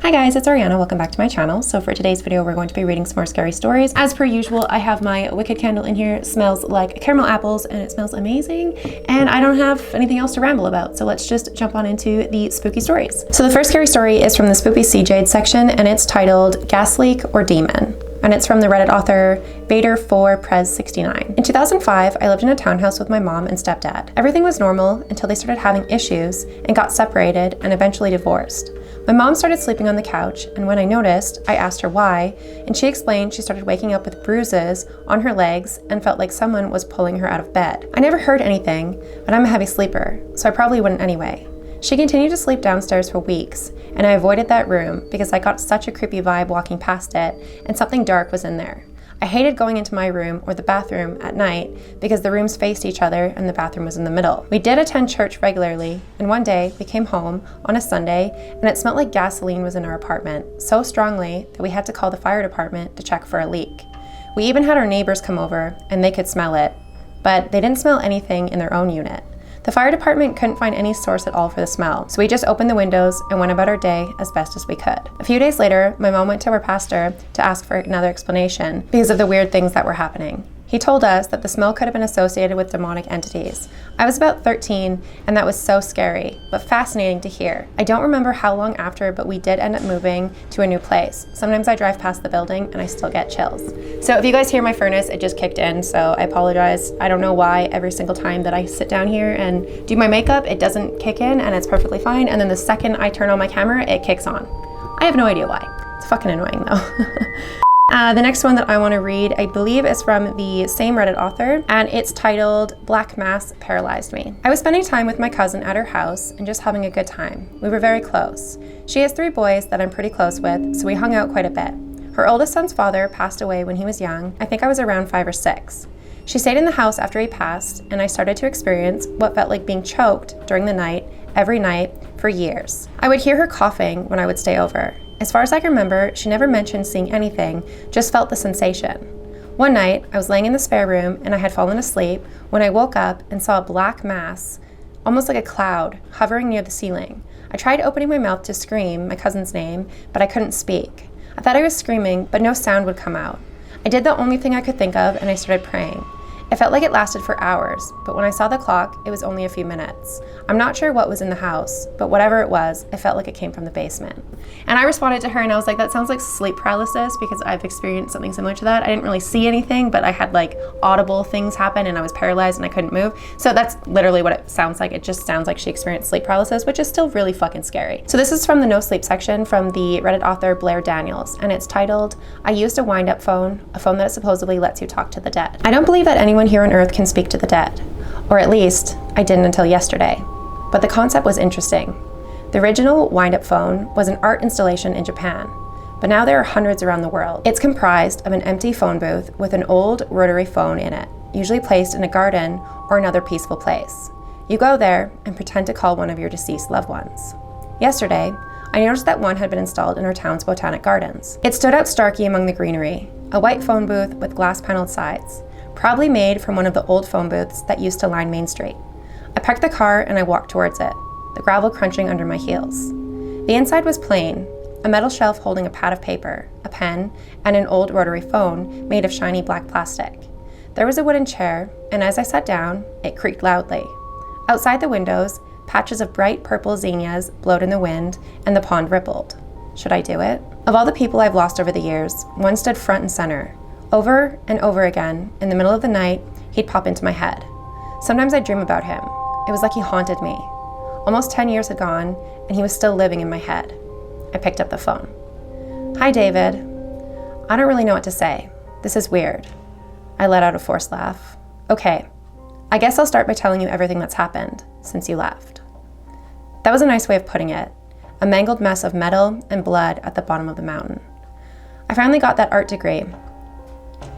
Hi guys, it's Ariana. Welcome back to my channel. So for today's video, we're going to be reading some more scary stories. As per usual, I have my Wicked candle in here. It smells like caramel apples and it smells amazing. And I don't have anything else to ramble about. So let's just jump on into the spooky stories. So the first scary story is from the spooky Cjades section and it's titled Gas Leak or Demon. And it's from the Reddit author Vader4Prez69. In 2005, I lived in a townhouse with my mom and stepdad. Everything was normal until they started having issues and got separated and eventually divorced. My mom started sleeping on the couch, and when I noticed, I asked her why, and she explained she started waking up with bruises on her legs and felt like someone was pulling her out of bed. I never heard anything, but I'm a heavy sleeper, so I probably wouldn't anyway. She continued to sleep downstairs for weeks, and I avoided that room because I got such a creepy vibe walking past it, and something dark was in there. I hated going into my room or the bathroom at night because the rooms faced each other and the bathroom was in the middle. We did attend church regularly, and one day we came home on a Sunday and it smelled like gasoline was in our apartment so strongly that we had to call the fire department to check for a leak. We even had our neighbors come over and they could smell it, but they didn't smell anything in their own unit. The fire department couldn't find any source at all for the smell, so we just opened the windows and went about our day as best as we could. A few days later, my mom went to our pastor to ask for another explanation because of the weird things that were happening. He told us that the smell could have been associated with demonic entities. I was about 13, and that was so scary, but fascinating to hear. I don't remember how long after, but we did end up moving to a new place. Sometimes I drive past the building and I still get chills. So if you guys hear my furnace, it just kicked in, so I apologize. I don't know why every single time that I sit down here and do my makeup, it doesn't kick in and it's perfectly fine, and then the second I turn on my camera, it kicks on. I have no idea why. It's fucking annoying though. The next one that I want to read, I believe, is from the same Reddit author, and it's titled Black Mass Paralyzed Me. I was spending time with my cousin at her house and just having a good time. We were very close. She has 3 boys that I'm pretty close with, so we hung out quite a bit. Her oldest son's father passed away when he was young. I think I was around 5 or 6. She stayed in the house after he passed, and I started to experience what felt like being choked during the night, every night, for years. I would hear her coughing when I would stay over. As far as I can remember, she never mentioned seeing anything, just felt the sensation. One night, I was laying in the spare room and I had fallen asleep when I woke up and saw a black mass, almost like a cloud, hovering near the ceiling. I tried opening my mouth to scream my cousin's name, but I couldn't speak. I thought I was screaming, but no sound would come out. I did the only thing I could think of and I started praying. It felt like it lasted for hours, but when I saw the clock, it was only a few minutes. I'm not sure what was in the house, but whatever it was, it felt like it came from the basement. And I responded to her and I was like, that sounds like sleep paralysis because I've experienced something similar to that. I didn't really see anything, but I had like audible things happen and I was paralyzed and I couldn't move. So that's literally what it sounds like. It just sounds like she experienced sleep paralysis, which is still really fucking scary. So this is from the no sleep section from the Reddit author Blair Daniels, and it's titled, I used a wind-up phone, a phone that supposedly lets you talk to the dead. I don't believe that anyone here on earth can speak to the dead, or at least I didn't until yesterday, but the concept was interesting. The original wind-up phone was an art installation in Japan, but now there are hundreds around the world. It's comprised of an empty phone booth with an old rotary phone in it, usually placed in a garden or another peaceful place. You go there and pretend to call one of your deceased loved ones. Yesterday, I noticed that one had been installed in our town's botanic gardens. It stood out starky among the greenery, a white phone booth with glass-paneled sides, probably made from one of the old phone booths that used to line Main Street. I parked the car and I walked towards it, the gravel crunching under my heels. The inside was plain, a metal shelf holding a pad of paper, a pen, and an old rotary phone made of shiny black plastic. There was a wooden chair, and as I sat down, it creaked loudly. Outside the windows, patches of bright purple zinnias blowed in the wind, and the pond rippled. Should I do it? Of all the people I've lost over the years, one stood front and center. Over and over again, in the middle of the night, he'd pop into my head. Sometimes I'd dream about him. It was like he haunted me. Almost 10 years had gone, and he was still living in my head. I picked up the phone. Hi, David. I don't really know what to say. This is weird. I let out a forced laugh. Okay, I guess I'll start by telling you everything that's happened since you left. That was a nice way of putting it. A mangled mess of metal and blood at the bottom of the mountain. I finally got that art degree,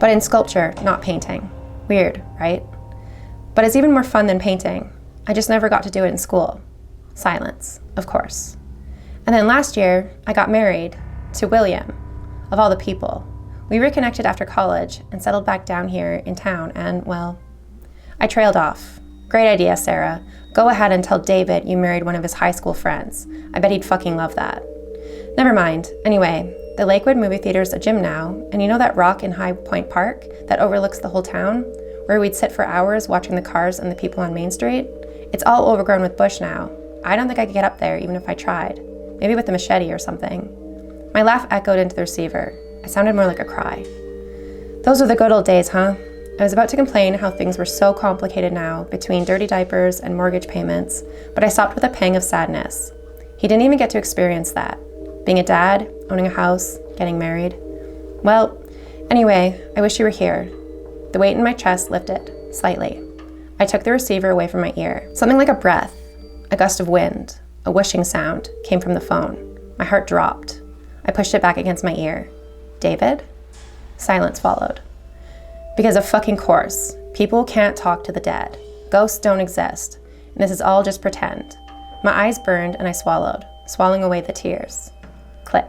but in sculpture, not painting. Weird, right? But it's even more fun than painting. I just never got to do it in school. Silence, of course. And then last year, I got married to William, of all the people. We reconnected after college and settled back down here in town and, well, I trailed off. Great idea, Sarah. Go ahead and tell David you married one of his high school friends. I bet he'd fucking love that. Never mind. Anyway, the Lakewood movie theater's a gym now, and you know that rock in High Point Park that overlooks the whole town, where we'd sit for hours watching the cars and the people on Main Street? It's all overgrown with bush now. I don't think I could get up there even if I tried. Maybe with a machete or something. My laugh echoed into the receiver. I sounded more like a cry. Those were the good old days, huh? I was about to complain how things were so complicated now between dirty diapers and mortgage payments, but I stopped with a pang of sadness. He didn't even get to experience that. Being a dad, owning a house, getting married. Well, anyway, I wish you were here. The weight in my chest lifted, slightly. I took the receiver away from my ear. Something like a breath, a gust of wind, a whooshing sound came from the phone. My heart dropped. I pushed it back against my ear. David? Silence followed. Because of fucking course, people can't talk to the dead. Ghosts don't exist, and this is all just pretend. My eyes burned and I swallowed, swallowing away the tears. Click.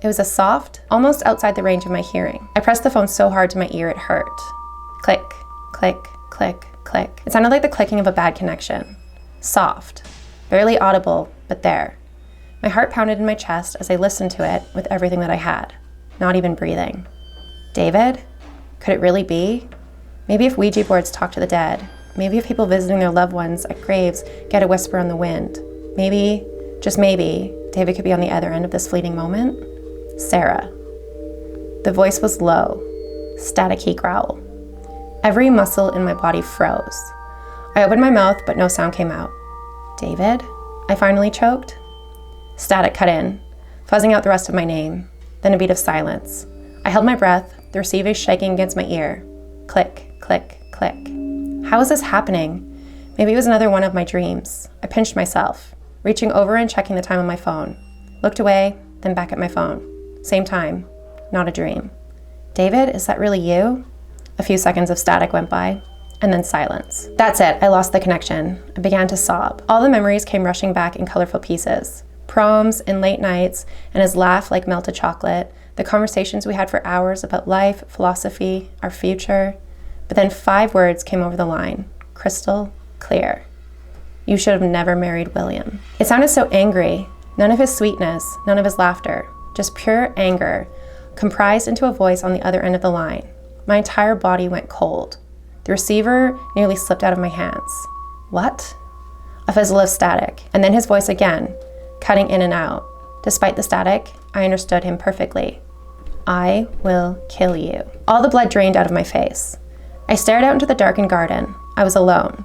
It was a soft, almost outside the range of my hearing. I pressed the phone so hard to my ear it hurt. Click, click, click, click. It sounded like the clicking of a bad connection. Soft, barely audible, but there. My heart pounded in my chest as I listened to it with everything that I had, not even breathing. David? Could it really be? Maybe if Ouija boards talk to the dead, maybe if people visiting their loved ones at graves get a whisper on the wind, maybe, just maybe, David could be on the other end of this fleeting moment. Sarah. The voice was low, staticky growl. Every muscle in my body froze. I opened my mouth, but no sound came out. David? I finally choked. Static cut in, fuzzing out the rest of my name, then a beat of silence. I held my breath, the receiver shaking against my ear. Click, click, click. How is this happening? Maybe it was another one of my dreams. I pinched myself, reaching over and checking the time on my phone. Looked away, then back at my phone. Same time, not a dream. David, is that really you? A few seconds of static went by, and then silence. That's it, I lost the connection. I began to sob. All the memories came rushing back in colorful pieces. Proms and late nights, and his laugh like melted chocolate, the conversations we had for hours about life, philosophy, our future. But then 5 words came over the line, crystal clear. You should have never married William. It sounded so angry, none of his sweetness, none of his laughter, just pure anger, comprised into a voice on the other end of the line. My entire body went cold. The receiver nearly slipped out of my hands. What? A fizzle of static, and then his voice again, cutting in and out. Despite the static, I understood him perfectly. I will kill you. All the blood drained out of my face. I stared out into the darkened garden. I was alone.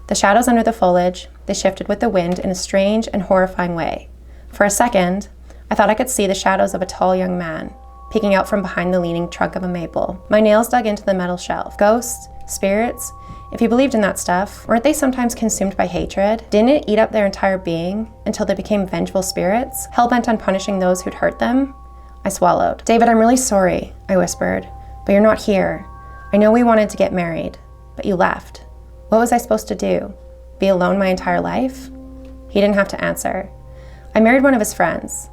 The shadows under the foliage, they shifted with the wind in a strange and horrifying way. For a second, I thought I could see the shadows of a tall young man, peeking out from behind the leaning trunk of a maple. My nails dug into the metal shelf. Ghosts, spirits, if you believed in that stuff, weren't they sometimes consumed by hatred? Didn't it eat up their entire being until they became vengeful spirits, hell-bent on punishing those who'd hurt them? I swallowed. David, I'm really sorry, I whispered, but you're not here. I know we wanted to get married, but you left. What was I supposed to do? Be alone my entire life? He didn't have to answer. I married one of his friends.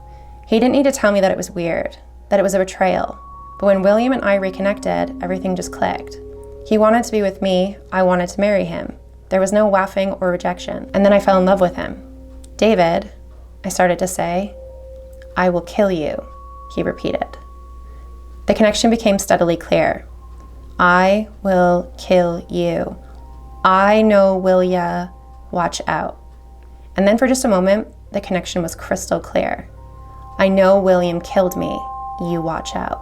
He didn't need to tell me that it was weird, that it was a betrayal. But when William and I reconnected, everything just clicked. He wanted to be with me, I wanted to marry him. There was no waffing or rejection. And then I fell in love with him. David, I started to say. I will kill you, he repeated. The connection became steadily clear. I will kill you. I know will ya, watch out. And then for just a moment, the connection was crystal clear. I know William killed me, you watch out.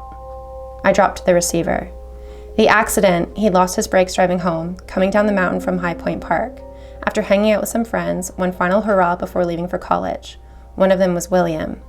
I dropped the receiver. The accident, he lost his brakes driving home, coming down the mountain from High Point Park. After hanging out with some friends, one final hurrah before leaving for college. One of them was William.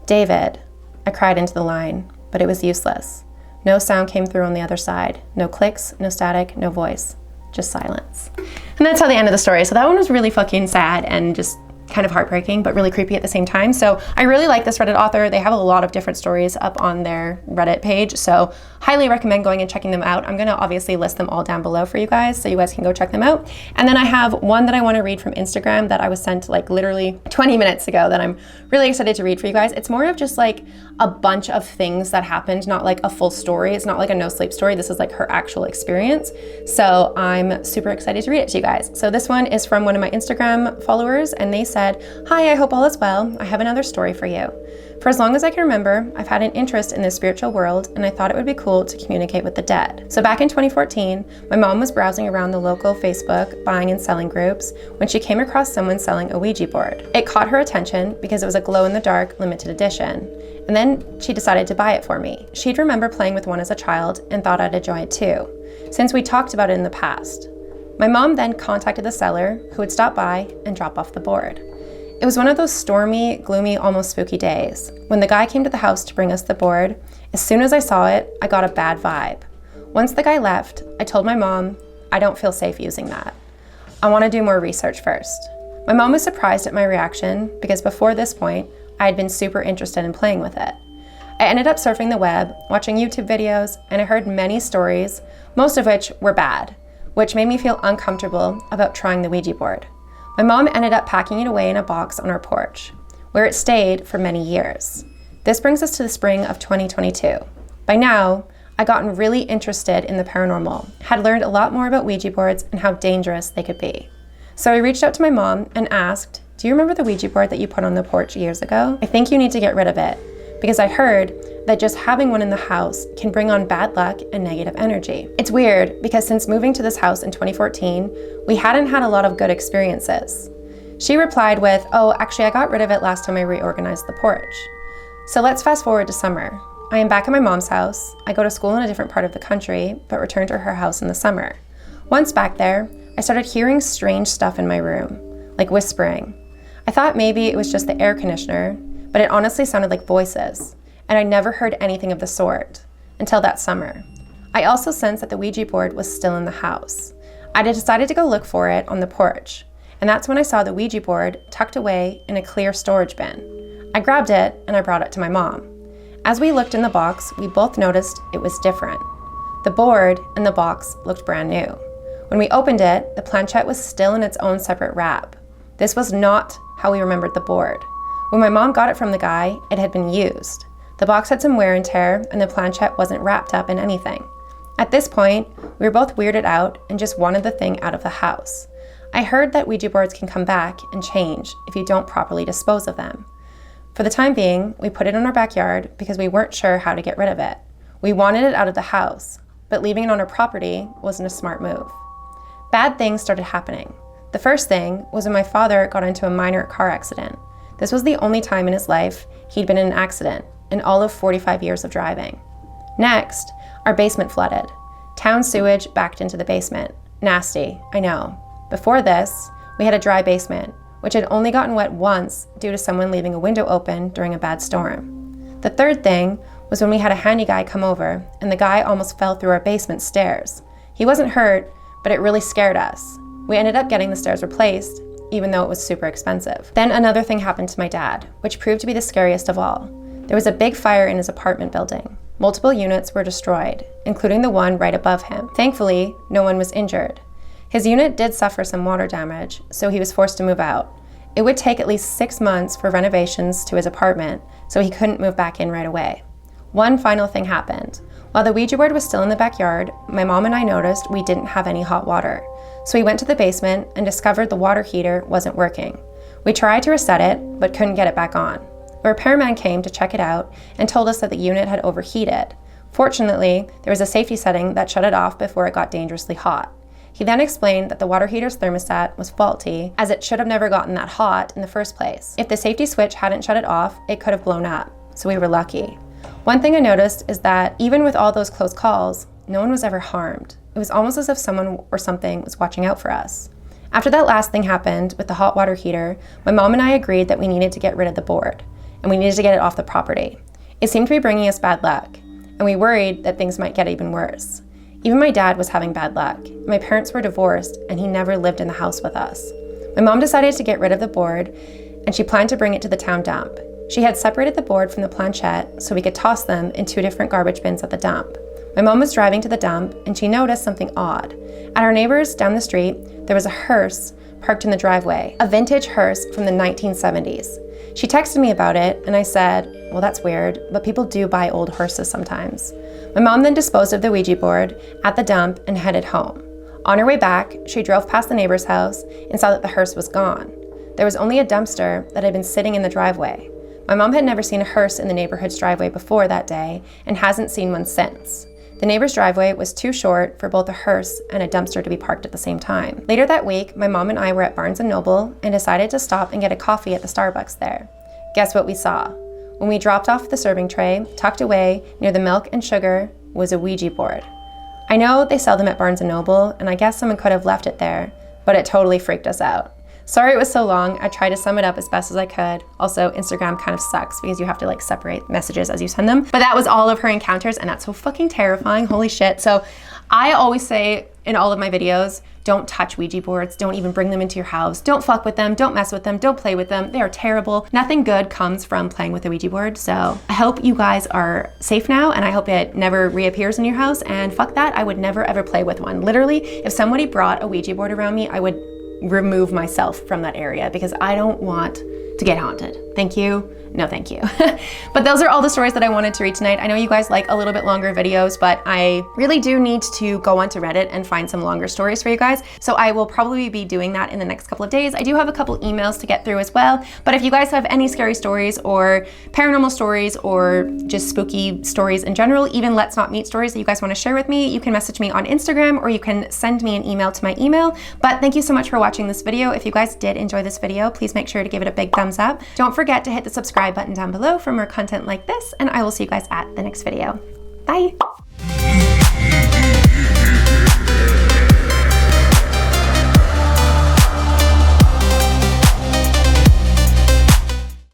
David, I cried into the line, but it was useless. No sound came through on the other side. No clicks, no static, no voice. Just silence. And that's how the end of the story. So that one was really fucking sad and just kind of heartbreaking, but really creepy at the same time. So I really like this Reddit author. They have a lot of different stories up on their Reddit page. So highly recommend going and checking them out. I'm gonna obviously list them all down below for you guys so you guys can go check them out. And then I have one that I wanna read from Instagram that I was sent like literally 20 minutes ago that I'm really excited to read for you guys. It's more of just like a bunch of things that happened, not like a full story. It's not like a no sleep story. This is like her actual experience. So I'm super excited to read it to you guys. So this one is from one of my Instagram followers and they said, said, "Hi, I hope all is well. I have another story for you. For as long as I can remember, I've had an interest in the spiritual world, and I thought it would be cool to communicate with the dead." So back in 2014, my mom was browsing around the local Facebook buying and selling groups when she came across someone selling a Ouija board. It caught her attention because it was a glow-in-the-dark limited edition, and then she decided to buy it for me. She'd remember playing with one as a child and thought I'd enjoy it too, since we talked about it in the past. My mom then contacted the seller, who would stop by and drop off the board. It was one of those stormy, gloomy, almost spooky days. When the guy came to the house to bring us the board, as soon as I saw it, I got a bad vibe. Once the guy left, I told my mom, I don't feel safe using that. I want to do more research first. My mom was surprised at my reaction because before this point, I had been super interested in playing with it. I ended up surfing the web, watching YouTube videos, and I heard many stories, most of which were bad, which made me feel uncomfortable about trying the Ouija board. My mom ended up packing it away in a box on our porch, where it stayed for many years. This brings us to the spring of 2022. By now, I'd gotten really interested in the paranormal, had learned a lot more about Ouija boards and how dangerous they could be. So I reached out to my mom and asked, "Do you remember the Ouija board that you put on the porch years ago? I think you need to get rid of it, because I heard that just having one in the house can bring on bad luck and negative energy." It's weird because since moving to this house in 2014, we hadn't had a lot of good experiences. She replied with, "Oh, actually I got rid of it last time I reorganized the porch." So let's fast forward to summer. I am back at my mom's house. I go to school in a different part of the country, but return to her house in the summer. Once back there, I started hearing strange stuff in my room, like whispering. I thought maybe it was just the air conditioner, but it honestly sounded like voices, and I never heard anything of the sort until that summer. I also sensed that the Ouija board was still in the house. I decided to go look for it on the porch, and that's when I saw the Ouija board tucked away in a clear storage bin. I grabbed it and I brought it to my mom. As we looked in the box, we both noticed it was different. The board and the box looked brand new. When we opened it, the planchette was still in its own separate wrap. This was not how we remembered the board. When my mom got it from the guy, it had been used. The box had some wear and tear, and the planchette wasn't wrapped up in anything. At this point, we were both weirded out and just wanted the thing out of the house. I heard that Ouija boards can come back and change if you don't properly dispose of them. For the time being, we put it in our backyard because we weren't sure how to get rid of it. We wanted it out of the house, but leaving it on our property wasn't a smart move. Bad things started happening. The first thing was when my father got into a minor car accident. This was the only time in his life he'd been in an accident in all of 45 years of driving. Next, our basement flooded. Town sewage backed into the basement. Nasty, I know. Before this, we had a dry basement, which had only gotten wet once due to someone leaving a window open during a bad storm. The third thing was when we had a handy guy come over, and the guy almost fell through our basement stairs. He wasn't hurt, but it really scared us. We ended up getting the stairs replaced, even though it was super expensive. Then another thing happened to my dad, which proved to be the scariest of all. There was a big fire in his apartment building. Multiple units were destroyed, including the one right above him. Thankfully, no one was injured. His unit did suffer some water damage, so he was forced to move out. It would take at least 6 months for renovations to his apartment, so he couldn't move back in right away. One final thing happened. While the Ouija board was still in the backyard, my mom and I noticed we didn't have any hot water. So we went to the basement and discovered the water heater wasn't working. We tried to reset it, but couldn't get it back on. A repairman came to check it out and told us that the unit had overheated. Fortunately, there was a safety setting that shut it off before it got dangerously hot. He then explained that the water heater's thermostat was faulty, as it should have never gotten that hot in the first place. If the safety switch hadn't shut it off, it could have blown up, so we were lucky. One thing I noticed is that even with all those close calls, no one was ever harmed. It was almost as if someone or something was watching out for us. After that last thing happened with the hot water heater, my mom and I agreed that we needed to get rid of the board, and we needed to get it off the property. It seemed to be bringing us bad luck, and we worried that things might get even worse. Even my dad was having bad luck. My parents were divorced, and he never lived in the house with us. My mom decided to get rid of the board, and she planned to bring it to the town dump. She had separated the board from the planchette so we could toss them in 2 different garbage bins at the dump. My mom was driving to the dump, and she noticed something odd. At our neighbor's down the street, there was a hearse parked in the driveway, a vintage hearse from the 1970s. She texted me about it, and I said, well, that's weird, but people do buy old hearses sometimes. My mom then disposed of the Ouija board at the dump and headed home. On her way back, she drove past the neighbor's house and saw that the hearse was gone. there was only a dumpster that had been sitting in the driveway. My mom had never seen a hearse in the neighborhood's driveway before that day and hasn't seen one since. The neighbor's driveway was too short for both a hearse and a dumpster to be parked at the same time. Later that week, my mom and I were at Barnes & Noble and decided to stop and get a coffee at the Starbucks there. Guess what we saw? When we dropped off the serving tray, tucked away near the milk and sugar was a Ouija board. I know they sell them at Barnes & Noble, and I guess someone could have left it there, but it totally freaked us out. Sorry it was so long. I tried to sum it up as best as I could. Also, Instagram kind of sucks because you have to like separate messages as you send them. But that was all of her encounters, and that's so fucking terrifying. Holy shit. So I always say in all of my videos, don't touch Ouija boards. Don't even bring them into your house. Don't fuck with them. Don't mess with them. Don't play with them. They are terrible. Nothing good comes from playing with a Ouija board. So I hope you guys are safe now, and I hope it never reappears in your house. And fuck that. I would never ever play with one. Literally, if somebody brought a Ouija board around me, I would remove myself from that area because I don't want to get haunted. Thank you. No, thank you. But those are all the stories that I wanted to read tonight. I know you guys like a little bit longer videos, but I really do need to go onto Reddit and find some longer stories for you guys. So I will probably be doing that in the next couple of days. I do have a couple emails to get through as well. But if you guys have any scary stories or paranormal stories or just spooky stories in general, even Let's Not Meet stories that you guys want to share with me, you can message me on Instagram or you can send me an email to my email. But thank you so much for watching this video. If you guys did enjoy this video, please make sure to give it a big thumbs up. Don't forget to hit the subscribe button down below for more content like this, and I will see you guys at the next video. Bye!